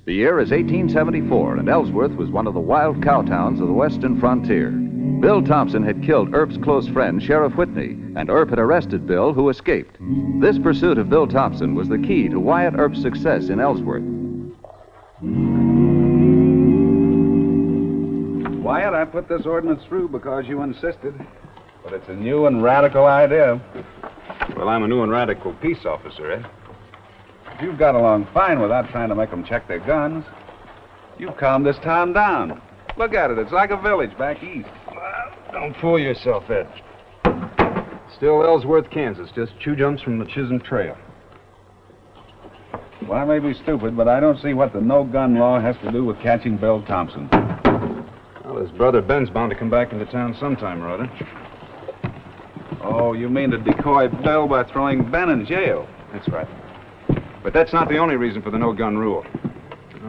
The year is 1874, and Ellsworth was one of the wild cow towns of the western frontier. Bill Thompson had killed Earp's close friend, Sheriff Whitney, and Earp had arrested Bill, who escaped. This pursuit of Bill Thompson was the key to Wyatt Earp's success in Ellsworth. Wyatt, I put this ordinance through because you insisted. But it's a new and radical idea. Well, I'm a new and radical peace officer, eh? You've got along fine without trying to make them check their guns. You've calmed this town down. Look at it. It's like a village back east. Well, don't fool yourself, Ed. Still Ellsworth, Kansas, just 2 jumps from the Chisholm Trail. Well, I may be stupid, but I don't see what the no-gun law has to do with catching Bill Thompson. Well, his brother Ben's bound to come back into town sometime or other. Oh, you mean to decoy Bill by throwing Ben in jail? That's right. But that's not the only reason for the no-gun rule.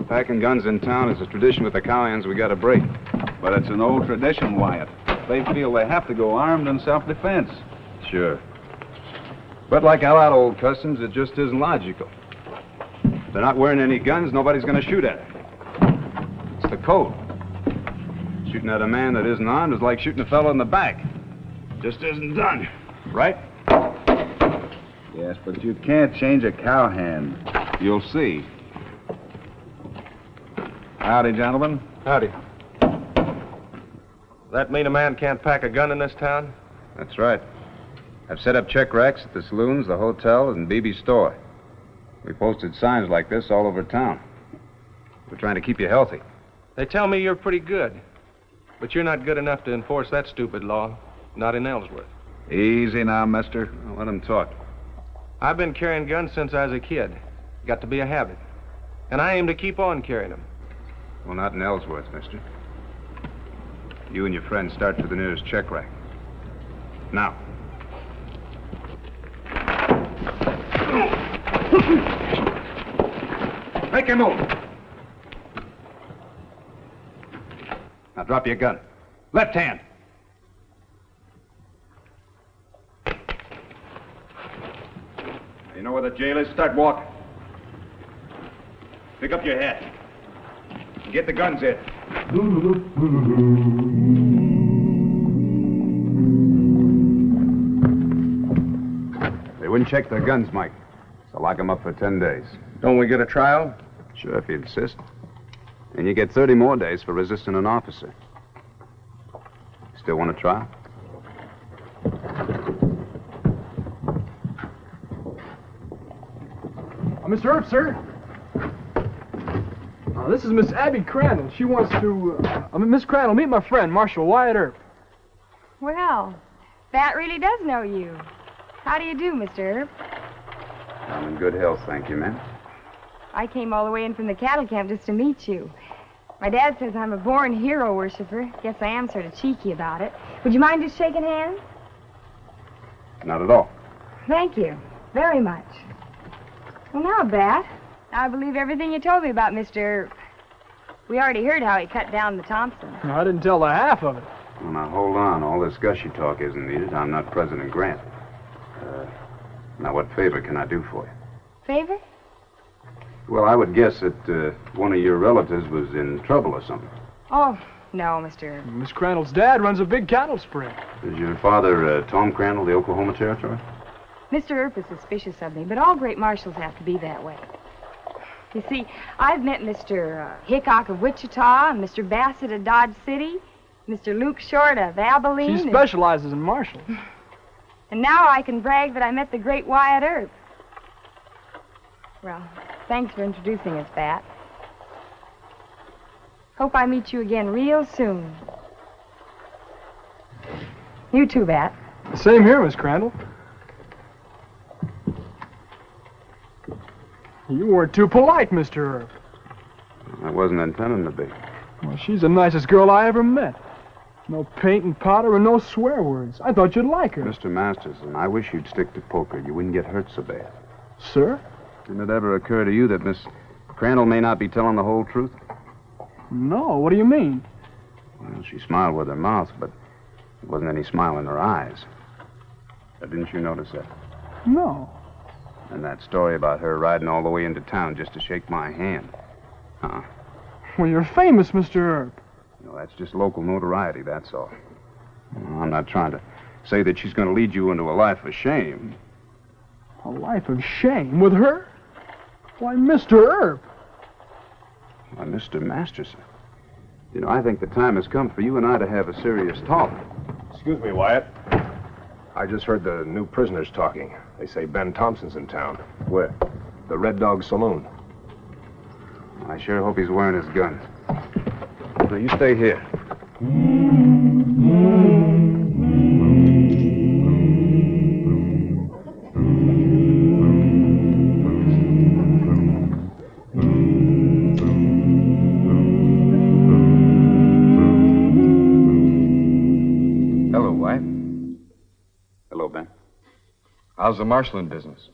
Packing guns in town is a tradition with the cowhands we got to break. But it's an old tradition, Wyatt. They feel they have to go armed in self-defense. Sure. But like a lot of old customs, it just isn't logical. If they're not wearing any guns, nobody's going to shoot at it. It's the code. Shooting at a man that isn't armed is like shooting a fellow in the back. Just isn't done, right? Yes, but you can't change a cowhand. You'll see. Howdy, gentlemen. Howdy. Does that mean a man can't pack a gun in this town? That's right. I've set up check racks at the saloons, the hotel, and BB's store. We posted signs like this all over town. We're trying to keep you healthy. They tell me you're pretty good, but you're not good enough to enforce that stupid law. Not in Ellsworth. Easy now, mister. Well, let him talk. I've been carrying guns since I was a kid. Got to be a habit. And I aim to keep on carrying them. Well, not in Ellsworth, mister. You and your friend start for the nearest check rack. Now. Make your move. Now drop your gun. Left hand. You know where the jail is? Start walking. Pick up your hat. Get the guns in. They wouldn't check their guns, Mike. So lock them up for 10 days. Don't we get a trial? Sure, if you insist. And you get 30 more days for resisting an officer. Still want a trial? Mr. Earp, sir. This is Miss Abby Crandall. She wants to... Miss Crandall, meet my friend, Marshal Wyatt Earp. Well, that really does know you. How do you do, Mr. Earp? I'm in good health, thank you, ma'am. I came all the way in from the cattle camp just to meet you. My dad says I'm a born hero worshiper. Guess I am sort of cheeky about it. Would you mind just shaking hands? Not at all. Thank you very much. Well, now, Bat, I believe everything you told me about Mr. Earp. We already heard how he cut down the Thompson. No, I didn't tell the half of it. Well, now, hold on. All this gushy talk isn't needed. I'm not President Grant. Now, what favor can I do for you? Favor? Well, I would guess that one of your relatives was in trouble or something. Oh, no, Mr. Earp. Miss Crandall's dad runs a big cattle spread. Is your father Tom Crandall, the Oklahoma Territory? Mr. Earp is suspicious of me, but all great marshals have to be that way. You see, I've met Mr. Hickok of Wichita, and Mr. Bassett of Dodge City, Mr. Luke Short of Abilene. She specializes in marshals. And now I can brag that I met the great Wyatt Earp. Well, thanks for introducing us, Bat. Hope I meet you again real soon. You too, Bat. Same here, Miss Crandall. You weren't too polite, Mr. Earp. I wasn't intending to be. Well, she's the nicest girl I ever met. No paint and powder and no swear words. I thought you'd like her. Mr. Masterson, I wish you'd stick to poker. You wouldn't get hurt so bad. Sir? Didn't it ever occur to you that Miss Crandall may not be telling the whole truth? No, what do you mean? Well, she smiled with her mouth, but there wasn't any smile in her eyes. Didn't you notice that? No. And that story about her riding all the way into town just to shake my hand. Well, you're famous, Mr. Earp. You know, that's just local notoriety, that's all. I'm not trying to say that she's going to lead you into a life of shame. A life of shame with her? Why, Mr. Earp. Why, Mr. Masterson. You know, I think the time has come for you and I to have a serious talk. Excuse me, Wyatt. I just heard the new prisoners talking. They say Ben Thompson's in town. Where? The Red Dog Saloon. I sure hope he's wearing his gun. Now, you stay here. Hello, Wyatt. Hello, Ben. How's the marshalling business?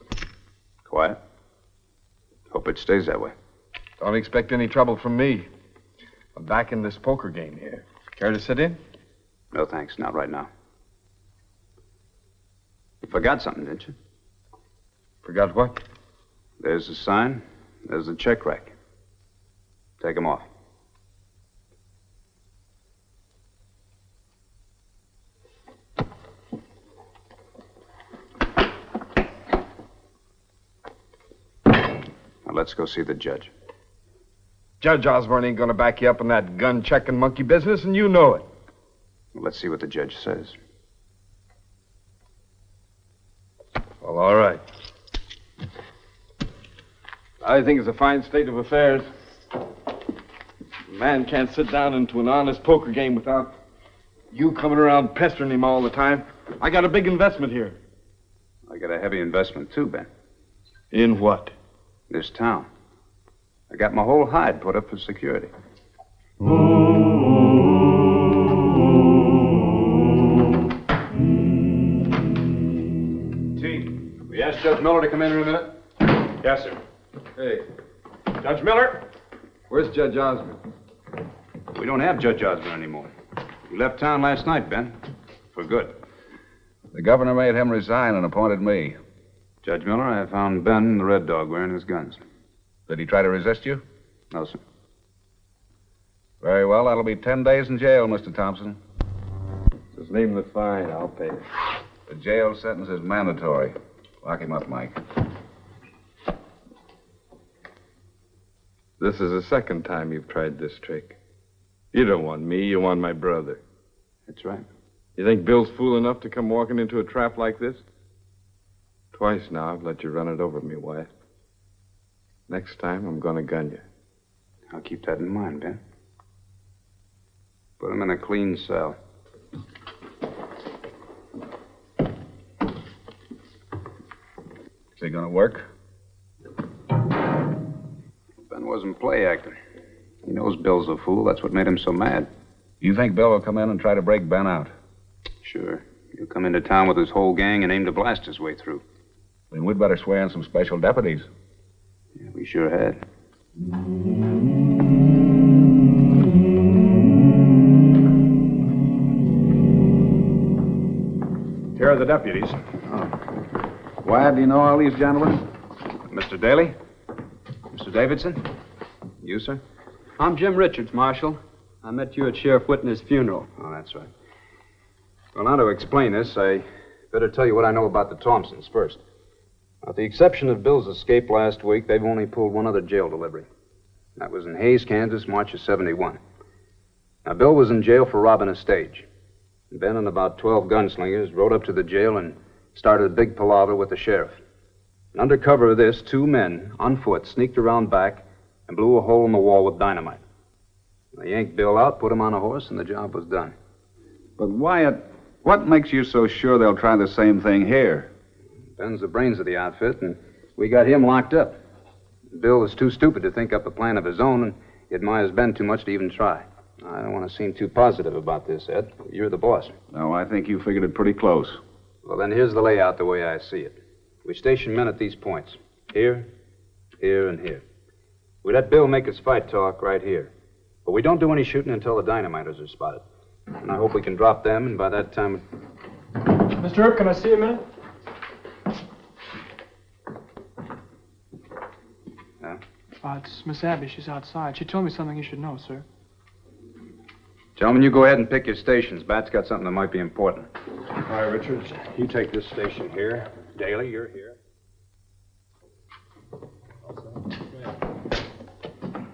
Quiet. Hope it stays that way. Don't expect any trouble from me. I'm back in this poker game here. Care to sit in? No, thanks. Not right now. You forgot something, didn't you? Forgot what? There's the sign. There's the check rack. Take 'em off. Now, let's go see the judge. Judge Osborne ain't gonna back you up in that gun-checking monkey business, and you know it. Well, let's see what the judge says. Well, all right. I think it's a fine state of affairs. A man can't sit down into an honest poker game without you coming around pestering him all the time. I got a big investment here. I got a heavy investment, too, Ben. In what? This town. I got my whole hide put up for security. T, will you ask Judge Miller to come in a minute? Yes, sir. Hey, Judge Miller? where's Judge Osborne? We don't have Judge Osborne anymore. He left town last night, Ben. For good. The governor made him resign and appointed me. Judge Miller, I found Ben and the Red Dog wearing his guns. Did he try to resist you? No, sir. Very well, that'll be 10 days in jail, Mr. Thompson. Just leave him the fine. I'll pay it. The jail sentence is mandatory. Lock him up, Mike. This is the second time you've tried this trick. You don't want me, you want my brother. That's right. You think Bill's fool enough to come walking into a trap like this? Twice now I've let you run it over me, Wyatt. Next time I'm gonna gun you. I'll keep that in mind, Ben. Put him in a clean cell. Is he gonna work? Ben wasn't play acting. He knows Bill's a fool. That's what made him so mad. You think Bill will come in and try to break Ben out? Sure. He'll come into town with his whole gang and aim to blast his way through. Then we'd better swear in some special deputies. Yeah, we sure had. Here are the deputies. Wyatt, do you know all these gentlemen? Mr. Daly? Mr. Davidson? You, sir? I'm Jim Richards, Marshal. I met you at Sheriff Whitney's funeral. Oh, that's right. Well, now to explain this, I better tell you what I know about the Thompsons first. With the exception of Bill's escape last week, they've only pulled one other jail delivery. That was in Hayes, Kansas, March of '71. Now, Bill was in jail for robbing a stage. Ben and about 12 gunslingers rode up to the jail and started a big palaver with the sheriff. And under cover of this, 2 men, on foot, sneaked around back and blew a hole in the wall with dynamite. They yanked Bill out, put him on a horse, and the job was done. But Wyatt, what makes you so sure they'll try the same thing here? Ben's the brains of the outfit, and we got him locked up. Bill was too stupid to think up a plan of his own, and he admires Ben too much to even try. I don't want to seem too positive about this, Ed. You're the boss. No, I think you figured it pretty close. Well, then here's the layout the way I see it. We station men at these points. Here, here, and here. We let Bill make his fight talk right here. But we don't do any shooting until the dynamiters are spotted. And I hope we can drop them, and by that time... Mr. Earp, can I see a minute? Yeah? It's Miss Abby. She's outside. She told me something you should know, sir. Gentlemen, you go ahead and pick your stations. Bat's got something that might be important. All right, Richards, you take this station here. Daly, you're here.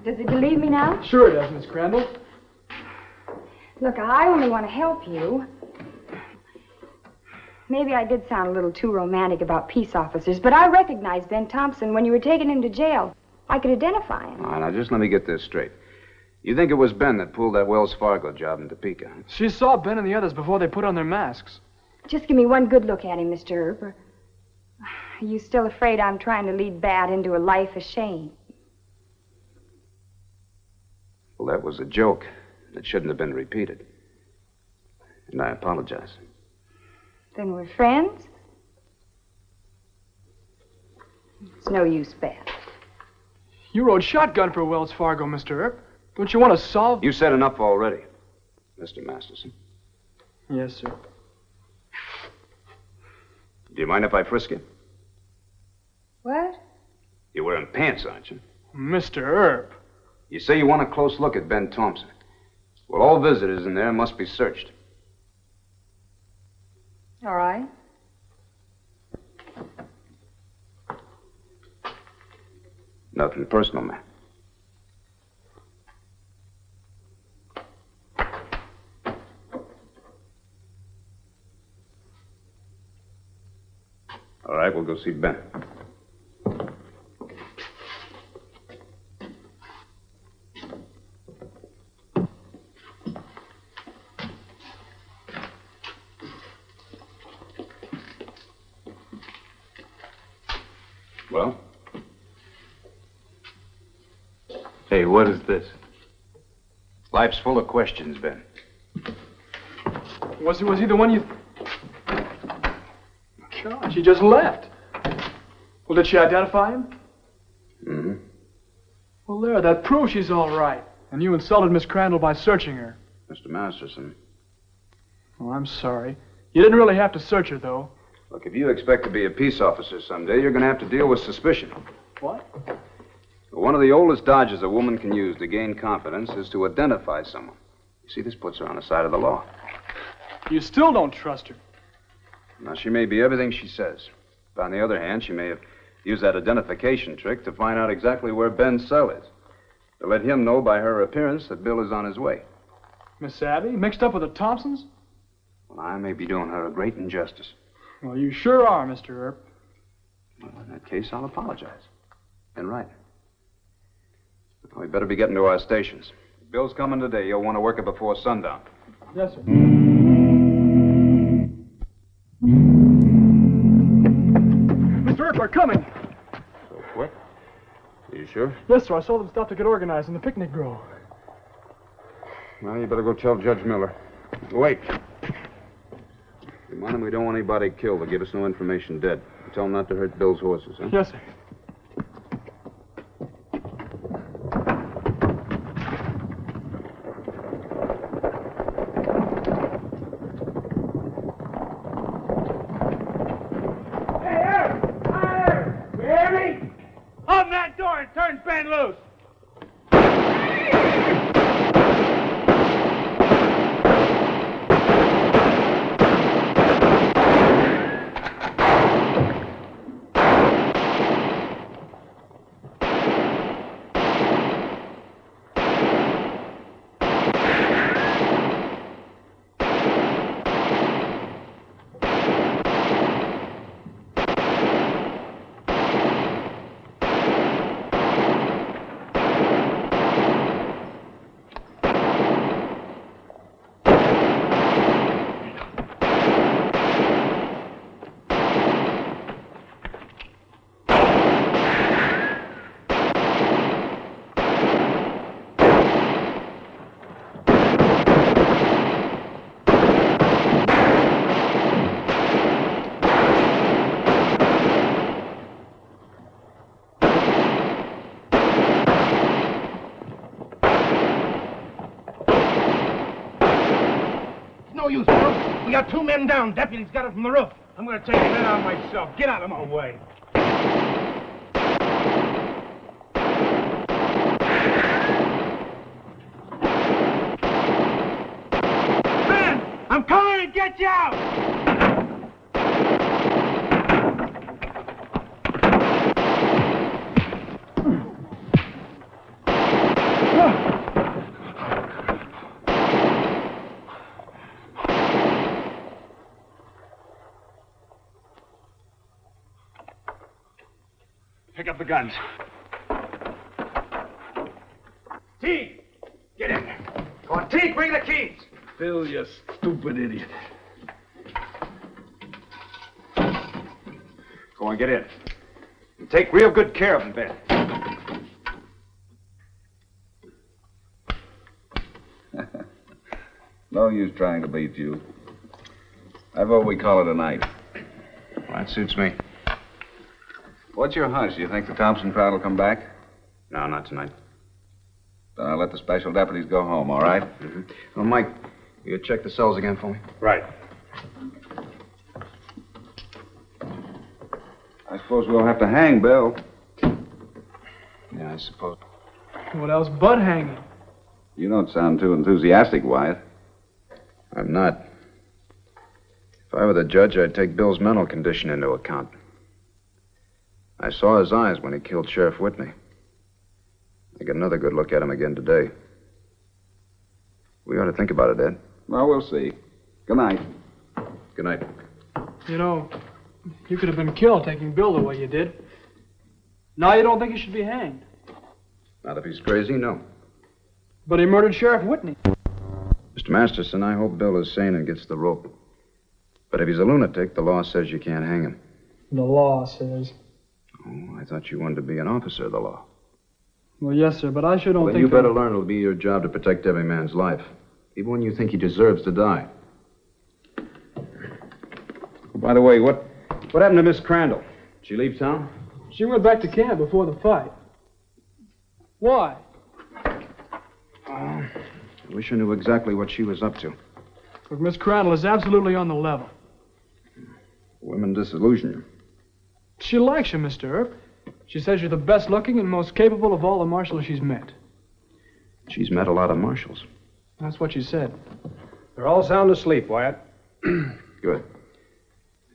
Does it believe me now? Sure it does, Miss Crandall. Look, I only want to help you. Maybe I did sound a little too romantic about peace officers, but I recognized Ben Thompson when you were taking him to jail. I could identify him. All right, now just let me get this straight. You think it was Ben that pulled that Wells Fargo job in Topeka? Huh? She saw Ben and the others before they put on their masks. Just give me one good look at him, Mr. Earp. Are you still afraid I'm trying to lead Bat into a life of shame? Well, that was a joke. It shouldn't have been repeated. And I apologize. Then we're friends? It's no use, Bat. You rode shotgun for Wells Fargo, Mr. Earp. Don't you want to solve... You said enough already, Mr. Masterson. Yes, sir. Do you mind if I frisk you? What? You're wearing pants, aren't you? Mr. Earp. You say you want a close look at Ben Thompson. Well, all visitors in there must be searched. All right. Nothing personal, man. All right, we'll go see Ben. Well? Hey, what is this? Life's full of questions, Ben. Was he the one you... God, she just left. Well, did she identify him? Mm-hmm. Well, there, that proves she's all right. And you insulted Miss Crandall by searching her. Mr. Masterson. Oh, I'm sorry. You didn't really have to search her, though. Look, if you expect to be a peace officer someday, you're going to have to deal with suspicion. What? One of the oldest dodges a woman can use to gain confidence is to identify someone. You see, this puts her on the side of the law. You still don't trust her. Now, she may be everything she says. But on the other hand, she may have used that identification trick to find out exactly where Ben's cell is. To let him know by her appearance that Bill is on his way. Miss Abby, mixed up with the Thompsons? Well, I may be doing her a great injustice. Well, you sure are, Mr. Earp. Well, in that case, I'll apologize. And right. We better be getting to our stations. If Bill's coming today. You'll want to work it before sundown. Yes, sir. Mr. Earp, they're coming. So quick? Are you sure? Yes, sir. I saw them stop to get organized in the picnic grove. Well, you better go tell Judge Miller. Wait. Remind him we don't want anybody killed. They'll give us no information dead. Tell him not to hurt Bill's horses, huh? Yes, sir. Open that door and turn Ben loose! No use, Bill. We got 2 men down. Deputy's got it from the roof. I'm going to take the men out myself. Get out of my way. let you out! Pick up the guns. Teague, get in there. Go on, Teague, bring the keys. Bill, you stupid idiot. Go on, get in. And take real good care of them, Ben. No use trying to beat you. I vote we call it a night. Well, that suits me. What's your hunch? Do you think the Thompson crowd will come back? No, not tonight. Then I'll let the special deputies go home, all right? Mm-hmm. Well, Mike, you check the cells again for me? Right. I suppose we'll have to hang Bill. Yeah, I suppose. What else but hanging? You don't sound too enthusiastic, Wyatt. I'm not. If I were the judge, I'd take Bill's mental condition into account. I saw his eyes when he killed Sheriff Whitney. I get another good look at him again today. We ought to think about it, Ed. Well, we'll see. Good night. Good night. You know, you could have been killed taking Bill the way you did. Now you don't think he should be hanged. Not if he's crazy, no. But he murdered Sheriff Whitney. Mr. Masterson, I hope Bill is sane and gets the rope. But if he's a lunatic, the law says you can't hang him. The law says. Oh, I thought you wanted to be an officer of the law. Well, yes, sir, but I sure don't Well, think... you better learn it'll be your job to protect every man's life, even when you think he deserves to die. By the way, what happened to Miss Crandall? Did she leave town? She went back to camp before the fight. Why? I wish I knew exactly what she was up to. Look, Miss Crandall is absolutely on the level. Women disillusion you. She likes you, Mr. Earp. She says you're the best looking and most capable of all the marshals she's met. She's met a lot of marshals. That's what she said. They're all sound asleep, Wyatt. Good.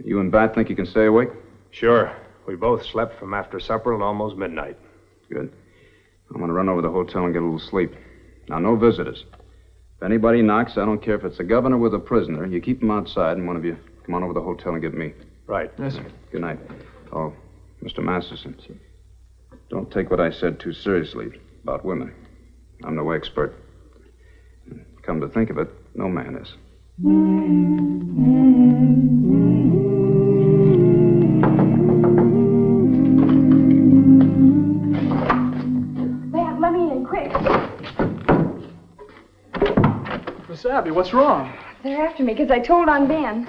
You and Bat think you can stay awake? Sure. We both slept from after supper till almost midnight. Good. I'm going to run over to the hotel and get a little sleep. Now, no visitors. If anybody knocks, I don't care if it's the governor with a prisoner, you keep them outside, and one of you come on over to the hotel and get me. Right. Yes, sir. Good night. Oh, Mr. Masterson, don't take what I said too seriously about women. I'm no expert. Come to think of it, no man is. Matt, let me in, quick. Miss Abby, what's wrong? They're after me because I told on Ben.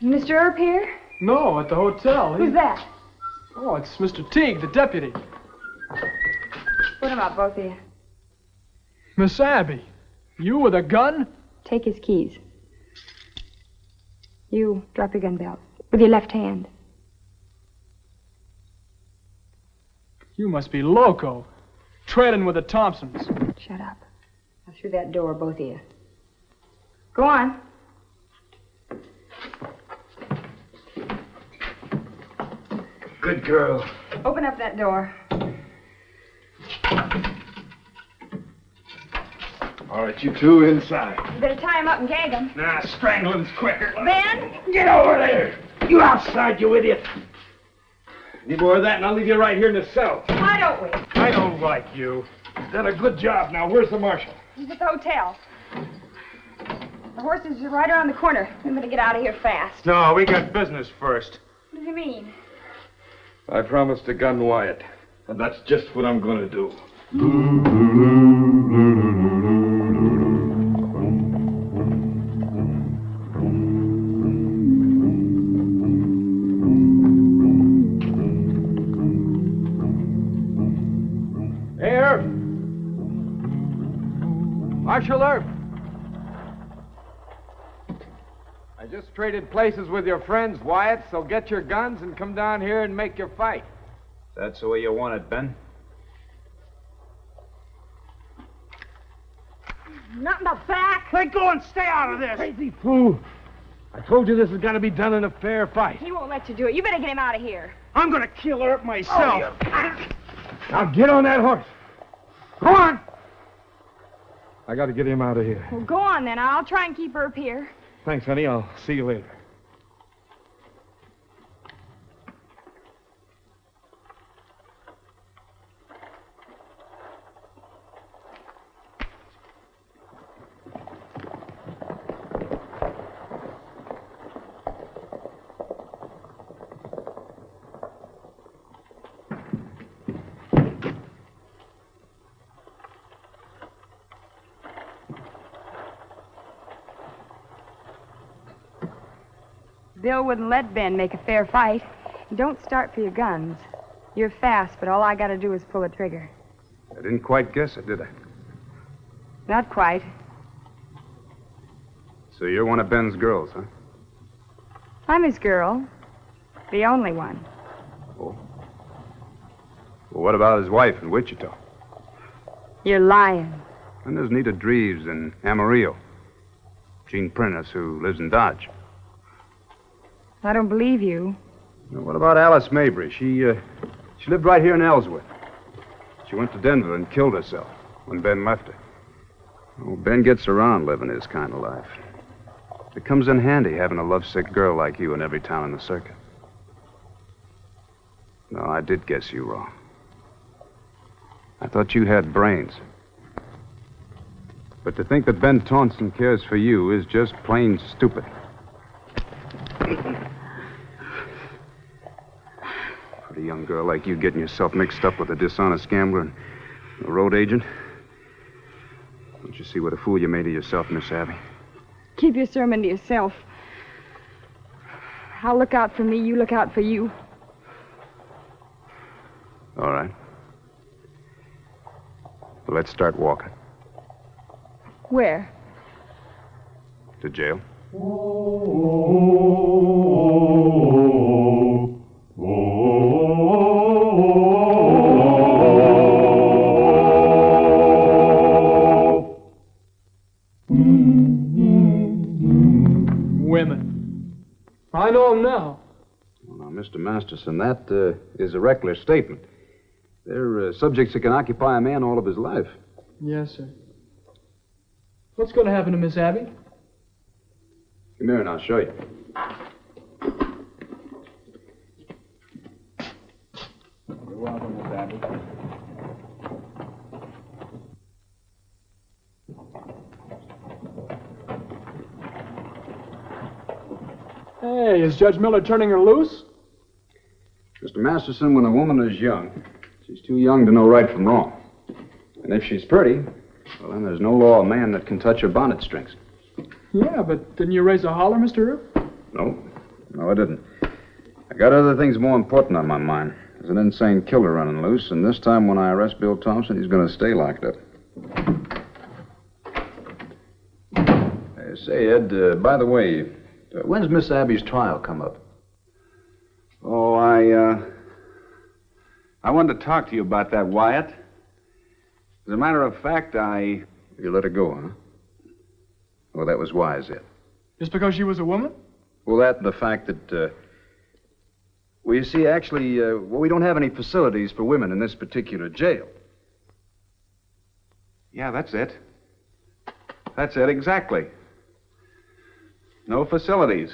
Mr. Earp here? No, at the hotel. Who's that? Oh, it's Mr. Teague, the deputy. Put him up, both of you. Miss Abby, you with a gun? Take his keys. You drop your gun belt with your left hand. You must be loco. Trailing with the Thompsons. Shut up. Now through that door, both of you. Go on. Good girl. Open up that door. All right, you two inside. You better tie him up and gag him. Nah, strangling's quicker. Ben? Get over there! You outside, you idiot! Any more of that, and I'll leave you right here in the cell. Why don't we? I don't like you. You've done a good job. Now, where's the marshal? He's at the hotel. The horses are right around the corner. We better get out of here fast. No, we got business first. What do you mean? I promised to gun Wyatt, and that's just what I'm going to do. Hey, Earp. Marshal Earp. I just traded places with your friends, Wyatt, so get your guns and come down here and make your fight. That's the way you want it, Ben? Not in the back. Let go and stay out of this. Crazy fool. I told you this has got to be done in a fair fight. He won't let you do it. You better get him out of here. I'm going to kill Earp myself. Now get on that horse. Go on. I got to get him out of here. Well, go on then. I'll try and keep Earp here. Thanks, honey. I'll see you later. Bill wouldn't let Ben make a fair fight. Don't start for your guns. You're fast, but all I gotta do is pull the trigger. I didn't quite guess it, did I? Not quite. So you're one of Ben's girls, huh? I'm his girl. The only one. Oh. Well, what about his wife in Wichita? You're lying. And there's Nita Dreves in Amarillo. Gene Prentice, who lives in Dodge. I don't believe you. Now, what about Alice Mabry? She lived right here in Ellsworth. She went to Denver and killed herself when Ben left her. Oh, Ben gets around living his kind of life. It comes in handy having a lovesick girl like you in every town in the circuit. No, I did guess you wrong. I thought you had brains. But to think that Ben Taunton cares for you is just plain stupid. For a young girl like you getting yourself mixed up with a dishonest gambler and a road agent. Don't you see what a fool you made of yourself, Miss Abby? Keep your sermon to yourself. I'll look out for me, you look out for you. All right. Well, let's start walking. Where? To jail. Women. I know them now. Well, now, Mr. Masterson, that is a reckless statement. They're subjects that can occupy a man all of his life. Yes, sir. What's going to happen to Miss Abby? Come here and I'll show you. You're welcome, Miss Abby. Hey, is Judge Miller turning her loose? Mr. Masterson, when a woman is young, she's too young to know right from wrong. And if she's pretty, well, then there's no law of man that can touch her bonnet strings. Yeah, but didn't you raise a holler, Mr. Earp? No, I didn't. I got other things more important on my mind. There's an insane killer running loose, and this time when I arrest Bill Thompson, he's going to stay locked up. Hey, say, Ed, by the way, when's Miss Abby's trial come up? Oh, I wanted to talk to you about that, Wyatt. As a matter of fact, You let her go, huh? Well, that was wise, Ed. Just because she was a woman? Well, that and the fact that, well, you see, actually, we don't have any facilities for women in this particular jail. Yeah, that's it. That's it, exactly. No facilities.